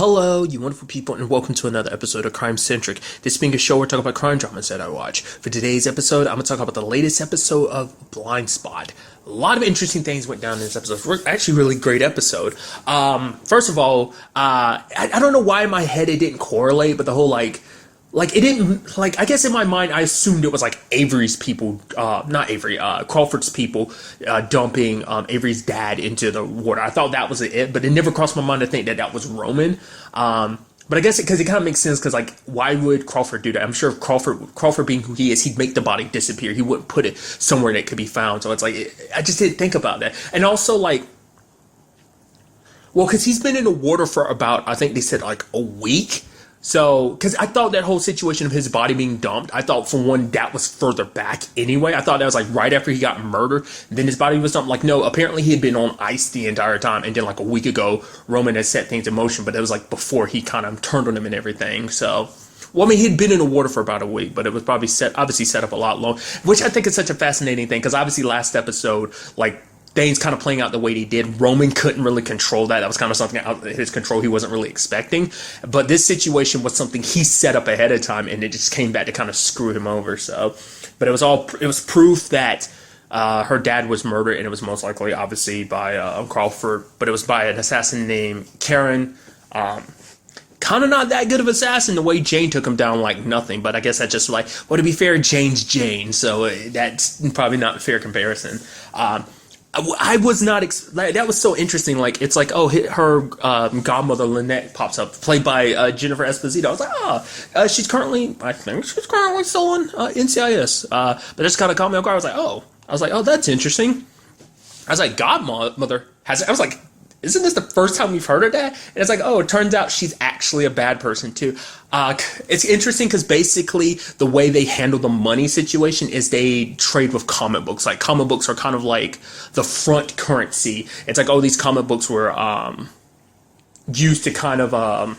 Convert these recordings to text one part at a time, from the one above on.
Hello, you wonderful people, and welcome to another episode of Crime Centric. This being a show where I talk about crime dramas that I watch. For today's episode, I'm going to talk about the latest episode of Blindspot. A lot of interesting things went down in this episode. Actually, really great episode. First of all, I don't know why in my head it didn't correlate, but the whole it didn't, I guess in my mind, I assumed it was Avery's people, not Avery, Crawford's people, dumping, Avery's dad into the water. I thought that was it, but it never crossed my mind to think that that was Roman. But I guess because it kind of makes sense, because, why would Crawford do that? I'm sure if Crawford being who he is, he'd make the body disappear. He wouldn't put it somewhere that could be found. So it's I just didn't think about that. And also, because he's been in the water for about, I think they said, a week. So, because I thought that whole situation of his body being dumped, I thought, for one, that was further back anyway. I thought that was, right after he got murdered, then his body was dumped. No, apparently he had been on ice the entire time, and then, a week ago, Roman had set things in motion, but it was, before he kind of turned on him and everything, so... Well, I mean, he'd been in the water for about a week, but it was probably obviously set up a lot long, which I think is such a fascinating thing, because obviously last episode, things kind of playing out the way he did. Roman couldn't really control that. That was kind of something out of his control he wasn't really expecting. But this situation was something he set up ahead of time, and it just came back to kind of screw him over. So, but it was proof that her dad was murdered, and it was most likely, obviously, by Crawford, but it was by an assassin named Karen. Kind of not that good of an assassin, the way Jane took him down like nothing, but I guess that's just well, to be fair, Jane's Jane, so that's probably not a fair comparison. I was not, that was so interesting, it's her godmother Lynette pops up, played by Jennifer Esposito. I was I think she's currently still on NCIS, but just kind of caught me off guard. I was like, oh, that's interesting. I was like, godmother isn't this the first time we've heard of that? And it's it turns out she's actually a bad person too. It's interesting because basically the way they handle the money situation is they trade with comic books. Comic books are kind of the front currency. It's these comic books were used to kind of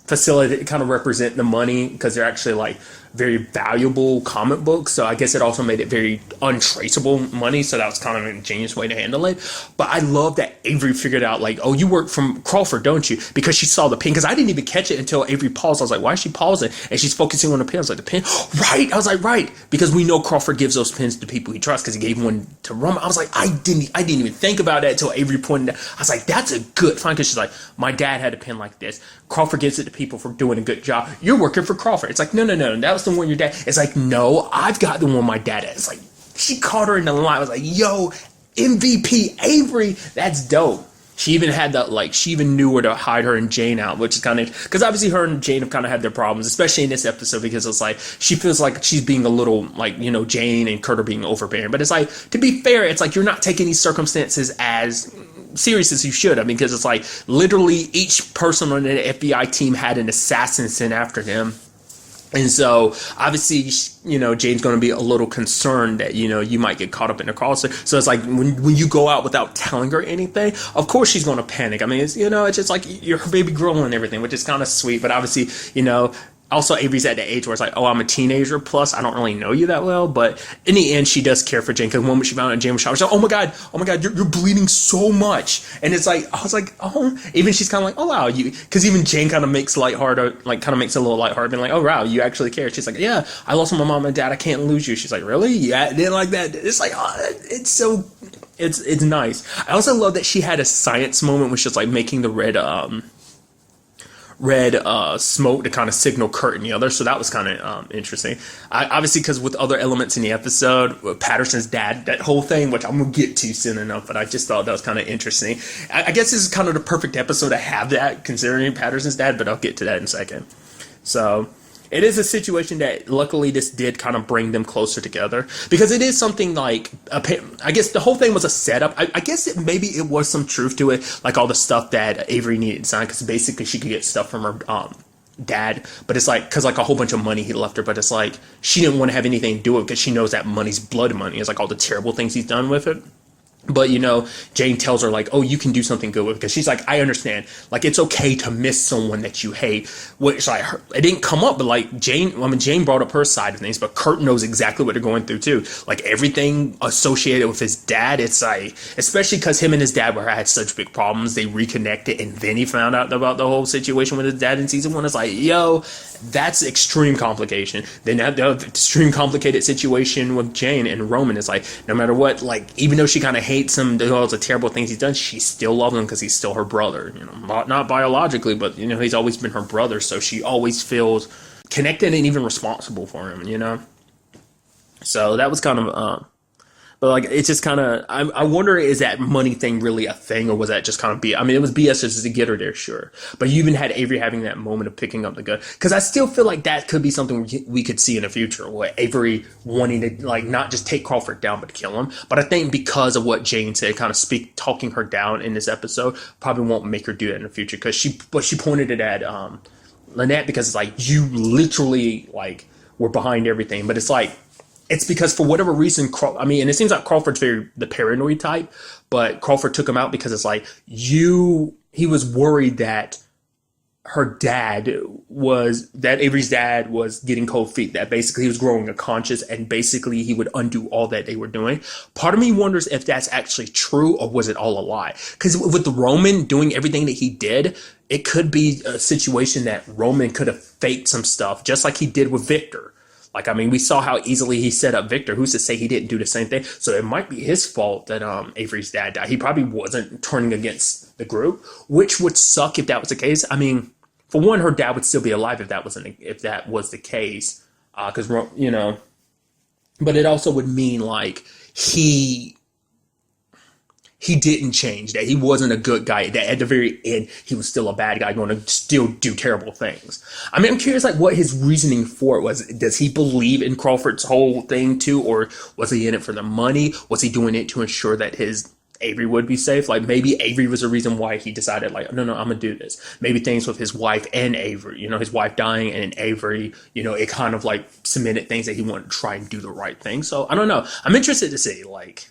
facilitate, kind of represent the money, because they're actually very valuable comic books. So I guess it also made it very untraceable money. So that was kind of an ingenious way to handle it. But I love that Avery figured out oh, you work from Crawford, don't you? Because she saw the pin. Because I didn't even catch it until Avery paused. I was like, why is she pausing? And she's focusing on the pin. I was like, the pin? Right. I was like, right. Because we know Crawford gives those pins to people he trusts, because he gave one to Roman. I was like, I didn't even think about that until Avery pointed out. I was like, that's a good find, because she's like, my dad had a pin like this. Crawford gives it to people for doing a good job. You're working for Crawford. It's no. That was the one your dad. It's no, I've got the one my dad had. It's she caught her in the line. I was like, yo, MVP Avery. That's dope. She even had that, she even knew where to hide her and Jane out, which is kind of, because obviously her and Jane have kind of had their problems, especially in this episode, because it's she feels like she's being a little, Jane and Kurt are being overbearing. But it's to be fair, it's you're not taking these circumstances as serious as you should. I mean, because it's literally each person on the FBI team had an assassin sent after them. And so, obviously, Jane's going to be a little concerned that, you might get caught up in the call. So it's when you go out without telling her anything, of course she's going to panic. I mean, it's, it's just you're her baby girl and everything, which is kind of sweet. But obviously, also, Avery's at the age where it's oh, I'm a teenager, plus I don't really know you that well. But in the end, she does care for Jane, because the moment she found out Jane was shot, she's like, oh my God, you're bleeding so much. And it's I was like, oh, even she's kind of oh wow, because even Jane kind of makes lighthearted, kind of makes it a little lighthearted, being oh wow, you actually care. She's like, yeah, I lost my mom and dad, I can't lose you. She's like, really? Yeah, then that. It's oh, it's so, it's nice. I also love that she had a science moment when she was making the red smoke to kind of signal Kurt and the other, so that was kind of interesting. Obviously, because with other elements in the episode, with Patterson's dad, that whole thing, which I'm gonna get to soon enough, but I just thought that was kind of interesting. I guess this is kind of the perfect episode to have that, considering Patterson's dad, but I'll get to that in a second. So it is a situation that luckily this did kind of bring them closer together, because it is something I guess the whole thing was a setup. I guess maybe it was some truth to it, all the stuff that Avery needed to sign, because basically she could get stuff from her dad, but it's because a whole bunch of money he left her, but it's she didn't want to have anything to do with it, because she knows that money's blood money. It's all the terrible things he's done with it. But, Jane tells her, like, oh, you can do something good with it. Because she's like, I understand. Like, it's okay to miss someone that you hate. Which, like, it didn't come up, but, like, Jane brought up her side of things. But Kurt knows exactly what they're going through, too. Like, everything associated with his dad, it's like, especially because him and his dad had such big problems. They reconnected, and then he found out about the whole situation with his dad in season 1. It's like, yo, that's extreme complication. Then the extreme complicated situation with Jane and Roman is like, no matter what, like, even though she kind of hates him, all the terrible things he's done, she still loves him because he's still her brother. Not biologically, but he's always been her brother, so she always feels connected and even responsible for him. So that was kind of but like, it's just kind of, I wonder, is that money thing really a thing, or was that just kind of BS? I mean, it was BS just to get her there, sure. But you even had Avery having that moment of picking up the gun. Because I still feel like that could be something we could see in the future, where Avery wanting to, like, not just take Crawford down, but kill him. But I think because of what Jane said, kind of talking her down in this episode, probably won't make her do that in the future. Because she pointed it at Lynette, because it's like, you literally, like, were behind everything. But it's like, it's because for whatever reason, and it seems like Crawford's very the paranoid type, but Crawford took him out because it's like, he was worried that Avery's dad was getting cold feet, that basically he was growing a conscience, and basically he would undo all that they were doing. Part of me wonders if that's actually true, or was it all a lie? Because with the Roman doing everything that he did, it could be a situation that Roman could have faked some stuff, just like he did with Victor. Like, I mean, we saw how easily he set up Victor. Who's to say he didn't do the same thing? So it might be his fault that Avery's dad died. He probably wasn't turning against the group, which would suck if that was the case. I mean, for one, her dad would still be alive if that was the case, because But it also would mean, like, he didn't change, that he wasn't a good guy, that at the very end he was still a bad guy going to still do terrible things. I mean, I'm curious, like, what his reasoning for it was. Does he believe in Crawford's whole thing too, or was he in it for the money? Was he doing it to ensure that his Avery would be safe? Like, maybe Avery was the reason why he decided, like, no, I'm gonna do this. Maybe things with his wife and Avery, his wife dying, and Avery, it kind of like cemented things that he wanted to try and do the right thing. So I don't know. I'm interested to see, like,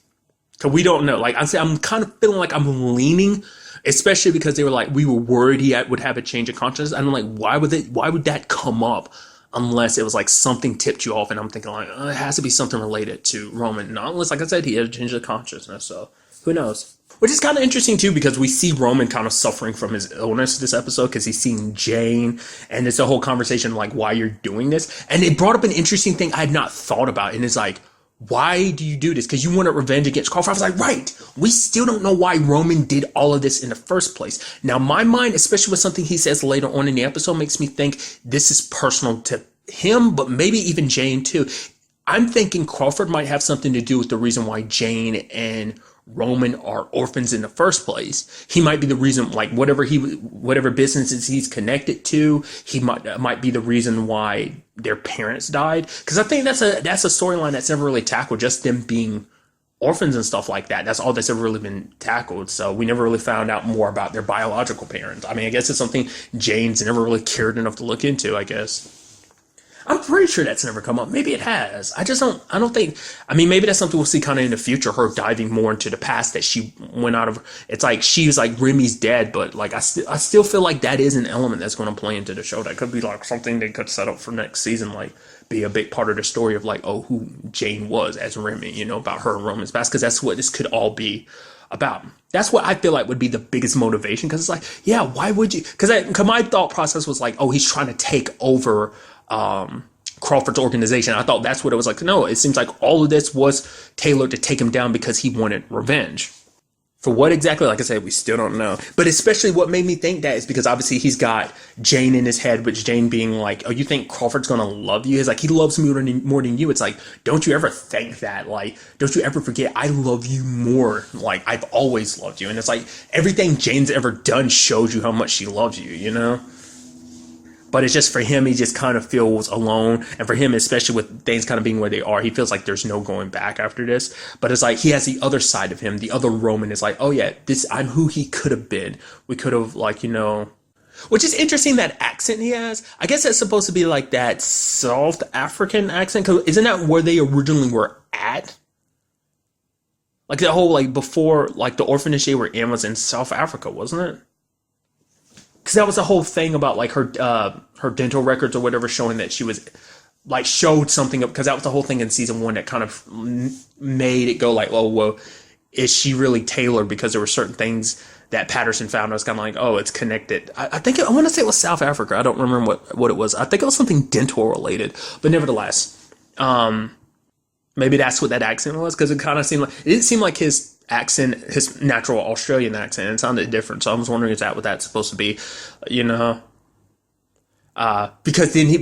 because we don't know. Like, I'm kind of feeling like I'm leaning, especially because they were like, we were worried he would have a change of conscience. And I'm like, why would that come up unless it was like something tipped you off? And I'm thinking, like, it has to be something related to Roman. Not unless, like I said, he had a change of consciousness. So who knows? Which is kind of interesting too, because we see Roman kind of suffering from his illness this episode, because he's seeing Jane, and it's a whole conversation like, why you're doing this. And it brought up an interesting thing I had not thought about, and it's like, why do you do this? Because you wanted revenge against Crawford. I was like, right. We still don't know why Roman did all of this in the first place. Now, my mind, especially with something he says later on in the episode, makes me think this is personal to him, but maybe even Jane too. I'm thinking Crawford might have something to do with the reason why Jane and Roman are orphans in the first place. He might be the reason, like, whatever businesses he's connected to, he might be the reason why their parents died. Because I think that's a storyline that's never really tackled, just them being orphans and stuff like that. That's all that's ever really been tackled. So we never really found out more about their biological parents. I mean, I guess it's something Jane's never really cared enough to look into, I guess. I'm pretty sure that's never come up. Maybe it has. I don't think, I mean, maybe that's something we'll see kind of in the future, her diving more into the past that she went out of. It's like, she was like, Remy's dead, but like, I still feel like that is an element that's going to play into the show. That could be like something they could set up for next season, like be a big part of the story of like, oh, who Jane was as Remy, about her and Roman's past, because that's what this could all be about. That's what I feel like would be the biggest motivation, because it's like, yeah, why would you? Because my thought process was like, oh, he's trying to take over Crawford's organization. I thought that's what it was like. No, it seems like all of this was tailored to take him down because he wanted revenge. For what exactly? Like I said, we still don't know. But especially what made me think that is because obviously he's got Jane in his head, which Jane being like, oh, you think Crawford's going to love you? It's like, he loves me more than you. It's like, don't you ever think that? Like, don't you ever forget, I love you more. Like, I've always loved you. And it's like, everything Jane's ever done shows you how much she loves you, But it's just for him, he just kind of feels alone. And for him, especially with things kind of being where they are, he feels like there's no going back after this. But it's like, he has the other side of him. The other Roman is like, oh yeah, I'm who he could have been. We could have, like, which is interesting, that accent he has. I guess that's supposed to be like that South African accent. Cause isn't that where they originally were at? Like that whole like before like the orphanage they were in was in South Africa, wasn't it? Because that was the whole thing about like her dental records or whatever showing that she was like showed something up because that was the whole thing in season one that kind of made it go like, oh well, is she really Taylor? Because there were certain things that Patterson found. I was kind of like, oh, it's connected. I think I want to say it was South Africa. I don't remember what it was. I think it was something dental related, but nevertheless, maybe that's what that accent was because it kind of seemed like it didn't seem like his accent, his natural Australian accent. It sounded different. So I was wondering, is that what that's supposed to be? You know, because then he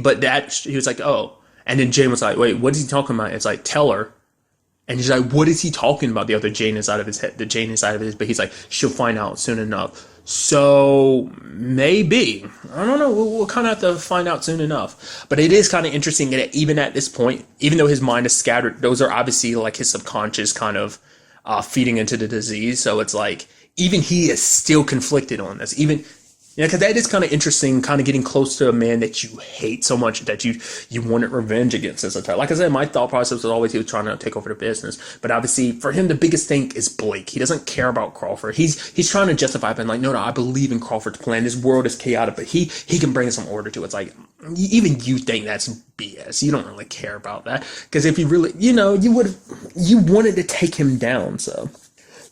was like, oh, and then Jane was like, wait, what is he talking about? It's like, tell her. And he's like, what is he talking about? The other Jane inside of his head, the Jane inside of his, but he's like, she'll find out soon enough. So maybe, I don't know. We'll kind of have to find out soon enough. But it is kind of interesting that even at this point, even though his mind is scattered, those are obviously like his subconscious kind of feeding into the disease. So it's like, even he is still conflicted on this. Even, yeah, because that is kind of interesting, kind of getting close to a man that you hate so much that you wanted revenge against as a child. Like I said, my thought process was always he was trying to take over the business. But obviously, for him, the biggest thing is Blake. He doesn't care about Crawford. He's trying to justify being like, no, I believe in Crawford's plan. This world is chaotic, but he can bring some order to it. It's like, even you think that's BS. You don't really care about that. Because if you really, you wanted to take him down, so.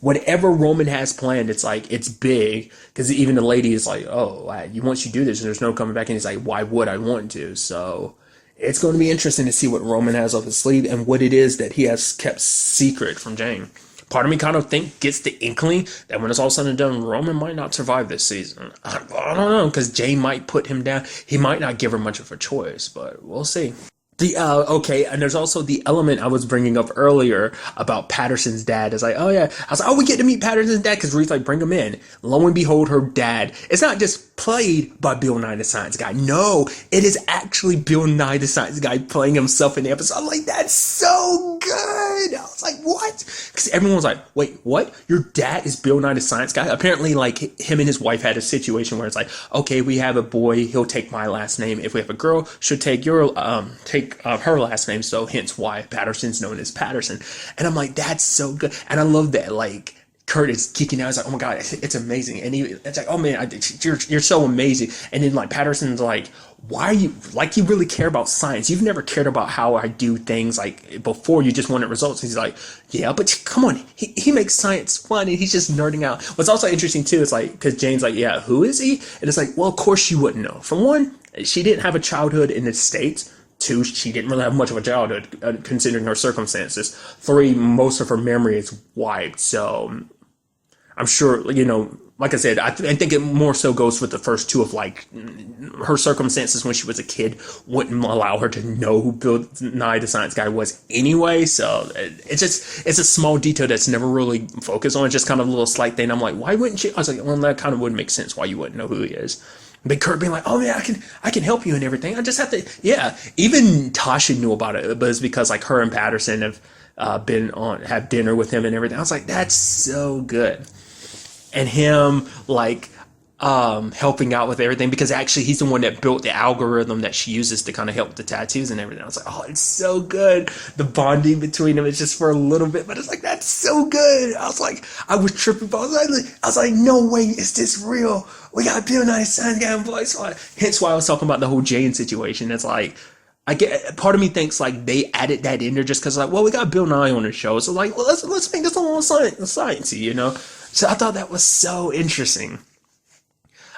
Whatever Roman has planned, it's like, it's big. Because even the lady is like, oh, once you do this, there's no coming back. And he's like, why would I want to? So it's going to be interesting to see what Roman has up his sleeve and what it is that he has kept secret from Jane. Part of me kind of gets the inkling that when it's all said and done, Roman might not survive this season. I don't know, because Jane might put him down. He might not give her much of a choice, but we'll see. Okay, and there's also the element I was bringing up earlier about Patterson's dad. It's like, oh yeah, I was like, oh, we get to meet Patterson's dad because Reed's like, bring him in. Lo and behold, her dad. It's not just played by Bill Nye the Science Guy. No, it is actually Bill Nye the Science Guy playing himself in the episode. I'm like, that's so good. I was like, what? Because everyone was like, wait, what? Your dad is Bill Nye the Science Guy? Apparently, like, him and his wife had a situation where it's like, okay, we have a boy, he'll take my last name. If we have a girl, she'll take her last name, so hence why Patterson's known as Patterson. And I'm like, that's so good. And I love that, like, Kurt is geeking out. He's like, oh my God, it's amazing. And it's like, oh man, you're so amazing. And then like Patterson's like, why are you, like, you really care about science? You've never cared about how I do things like before, you just wanted results. And he's like, yeah, but come on, he makes science fun and he's just nerding out. What's also interesting too is like, because Jane's like, yeah, who is he? And it's like, well, of course you wouldn't know. For one, she didn't have a childhood in the States. Two, she didn't really have much of a childhood considering her circumstances. Three, most of her memory is wiped. So I'm sure, like I said, I think it more so goes with the first two of like her circumstances when she was a kid wouldn't allow her to know who Bill Nye the Science Guy was anyway. So it's a small detail that's never really focused on. It's just kind of a little slight thing. I'm like, why wouldn't she? I was like, well, that kind of would make sense why you wouldn't know who he is. But Kurt being like, oh yeah, I can help you and everything. I just have to, yeah. Even Tasha knew about it, but it's because like her and Patterson have had dinner with him and everything. I was like, that's so good. And him like helping out with everything because actually he's the one that built the algorithm that she uses to kind of help the tattoos and everything. I was like, oh, it's so good. The bonding between them is just for a little bit, but it's like, that's so good. I was like, I was tripping, but I was like, no way, is this real? We got Bill Nye Science Guy and voice. Hence why I was talking about the whole Jane situation. It's like, I get, part of me thinks like they added that in there just because like, well, we got Bill Nye on the show, so like, well, let's make this a little sciencey, So I thought that was so interesting.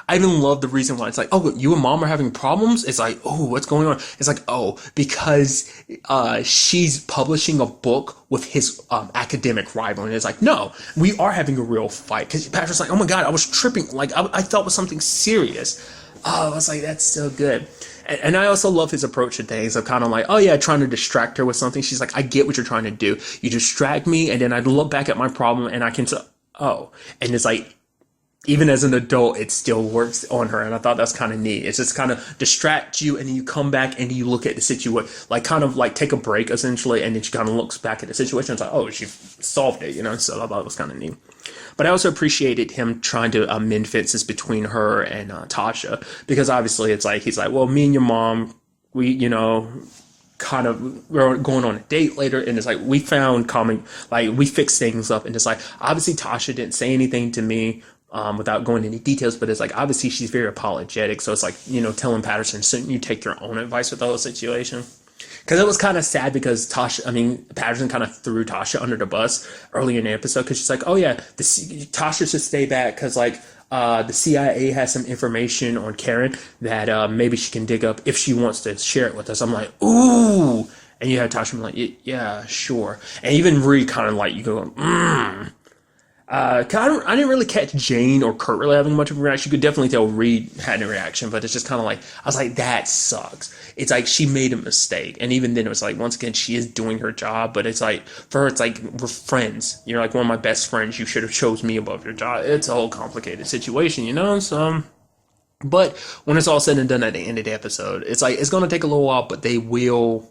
I even love the reason why it's like, oh, you and mom are having problems. It's like, oh, what's going on? It's like, oh, because she's publishing a book with his academic rival. And it's like, no, we are having a real fight. Because Patrick's like, oh my God, I was tripping. Like, I thought it was something serious. Oh, I was like, that's so good. And I also love his approach to things of kind of like, oh yeah, trying to distract her with something. She's like, I get what you're trying to do. You distract me, and then I look back at my problem, and I can say, oh. And it's like, even as an adult, it still works on her. And I thought that's kind of neat. It's just kind of distract you, and then you come back and you look at the situation, like kind of like take a break essentially, and then she kind of looks back at the situation. It's like, oh, she solved it, So I thought it was kind of neat. But I also appreciated him trying to mend fences between her and Tasha, because obviously it's like, he's like, well, me and your mom, we, kind of we're going on a date later, and it's like we found common, like we fixed things up, and it's like obviously Tasha didn't say anything to me without going into details, but it's like obviously she's very apologetic, so it's like, you know, telling Patterson, shouldn't you take your own advice with the whole situation? Because it was kind of sad because Patterson kind of threw Tasha under the bus early in the episode because she's like, oh yeah, Tasha should stay back because like the CIA has some information on Karen that maybe she can dig up if she wants to share it with us. I'm like, ooh. And you have Tasha like, yeah, sure. And even Reed kind of like, you go, I didn't really catch Jane or Kurt really having much of a reaction. You could definitely tell Reed had a reaction, but it's just kind of like, I was like, that sucks. It's like she made a mistake. And even then it was like, once again, she is doing her job, but it's like, for her, it's like, we're friends. You're like one of my best friends. You should have chose me above your job. It's a whole complicated situation, you know? So, but when it's all said and done at the end of the episode, it's like, it's going to take a little while, but it'll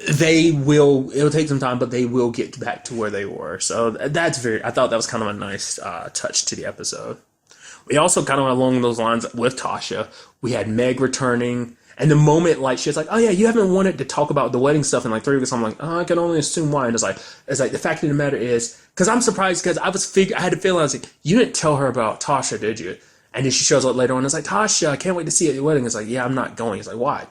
take some time, but they will get back to where they were. So I thought that was kind of a nice touch to the episode. We also kind of went along those lines with Tasha. We had Meg returning, and the moment like she was like, oh yeah, you haven't wanted to talk about the wedding stuff in like 3 weeks. I'm like, oh, I can only assume why. And it's like the fact of the matter is, because I'm surprised because I had a feeling, I was like, you didn't tell her about Tasha, did you? And then she shows up later on and it's like, Tasha, I can't wait to see you at your wedding. It's like, yeah, I'm not going. It's like, why?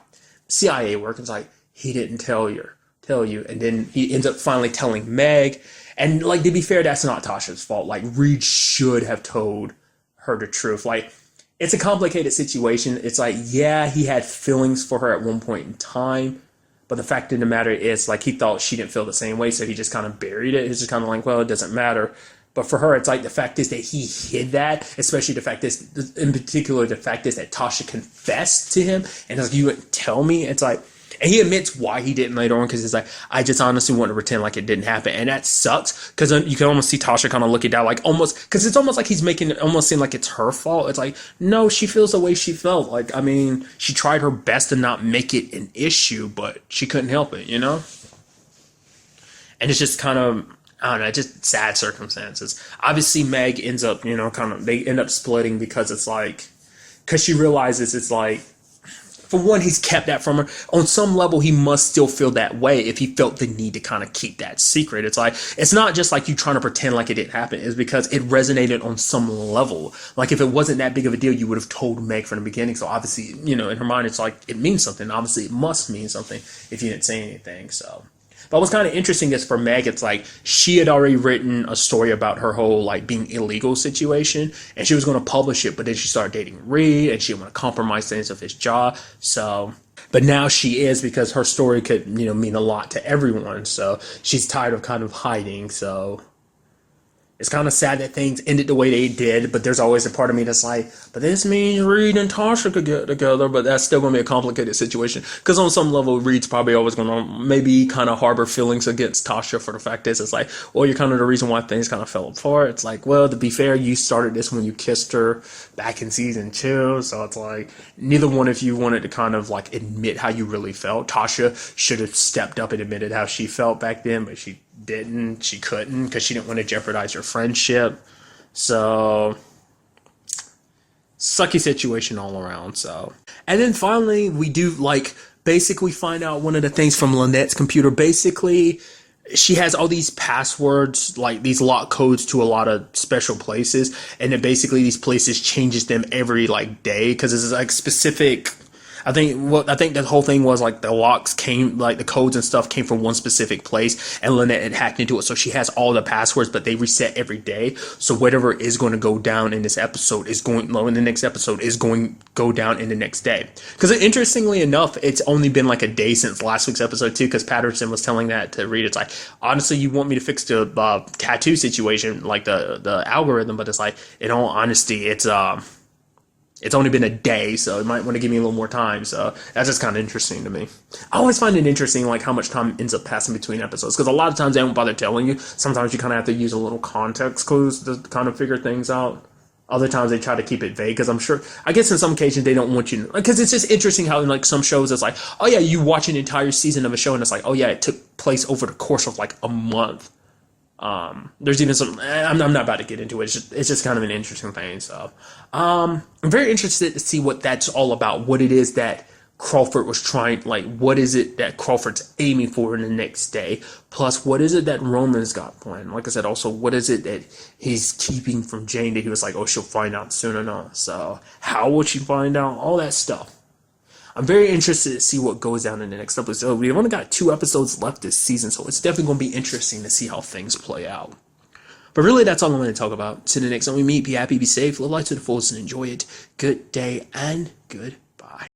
CIA work. It's like, he didn't tell you. And then he ends up finally telling Meg. And like, to be fair, that's not Tasha's fault. Like, Reed should have told her the truth. Like, it's a complicated situation. It's like, yeah, he had feelings for her at one point in time, but the fact of the matter is, like, he thought she didn't feel the same way, so he just kind of buried it. It's just kind of like, well, it doesn't matter. But for her, it's like the fact is that he hid that, especially the fact is, in particular, the fact is that Tasha confessed to him, and it's like, you wouldn't tell me. It's like, and he admits why he didn't later on, because it's like, I just honestly want to pretend like it didn't happen. And that sucks, because you can almost see Tasha kind of looking down, like almost, because it's almost like he's making it almost seem like it's her fault. It's like, no, she feels the way she felt. Like, I mean, she tried her best to not make it an issue, but she couldn't help it, you know? And it's just kind of, I don't know, just sad circumstances. Obviously, Meg ends up, you know, they end up splitting because it's like, because she realizes it's like, for one, he's kept that from her. On some level, he must still feel that way if he felt the need to kind of keep that secret. It's like, it's not just like you trying to pretend like it didn't happen. It's because it resonated on some level. Like, if it wasn't that big of a deal, you would have told Meg from the beginning. So obviously, you know, in her mind, it's like, it means something. Obviously, it must mean something if you didn't say anything. So, but what's kind of interesting is for Meg, it's like she had already written a story about her whole like being illegal situation, and she was going to publish it, but then she started dating Reed, and she didn't want to compromise things of his job. So, but now she is, because her story could, you know, mean a lot to everyone. So she's tired of kind of hiding. So it's kind of sad that things ended the way they did, but there's always a part of me that's like, but this means Reed and Tasha could get together, but that's still going to be a complicated situation. Because on some level, Reed's probably always going to maybe kind of harbor feelings against Tasha, for the fact is, it's like, well, you're kind of the reason why things kind of fell apart. It's like, well, to be fair, you started this when you kissed her back in season 2, so it's like, neither one of you wanted to kind of like admit how you really felt. Tasha should have stepped up and admitted how she felt back then, but she didn't. She couldn't, because she didn't want to jeopardize your friendship. So sucky situation all around. So, and then finally we do like basically find out one of the things from Lynette's computer. Basically, she has all these passwords, like these lock codes to a lot of special places, and then basically these places changes them every like day, because it's like specific. I think the whole thing was like the locks came, like the codes and stuff came from one specific place, and Lynette had hacked into it. So she has all the passwords, but they reset every day. So whatever is going to go down in this episode is going, in the next episode is going to go down in the next day. Because interestingly enough, it's only been like a day since last week's episode too, because Patterson was telling that to Reed. It's like, honestly, you want me to fix the tattoo situation, like the algorithm, but it's like, in all honesty, it's only been a day, so you might want to give me a little more time. So that's just kind of interesting to me. I always find it interesting, like how much time ends up passing between episodes, because a lot of times they won't bother telling you. Sometimes you kind of have to use a little context clues to kind of figure things out. Other times they try to keep it vague, because I guess in some occasions they don't want you to, because it's just interesting how in like some shows it's like, oh yeah, you watch an entire season of a show and it's like, oh yeah, it took place over the course of like a month. There's even some, I'm not about to get into it. It's just kind of an interesting thing. So, I'm very interested to see what that's all about, what it is that Crawford was trying, like, what is it that Crawford's aiming for in the next day? Plus, what is it that Roman's got planned? Like I said, also, what is it that he's keeping from Jane that he was like, oh, she'll find out soon enough. So, how will she find out? All that stuff. I'm very interested to see what goes down in the next episode. We've only got 2 episodes left this season, so it's definitely going to be interesting to see how things play out. But really, that's all I'm going to talk about. To the next time we meet, be happy, be safe, live life to the fullest, and enjoy it. Good day and good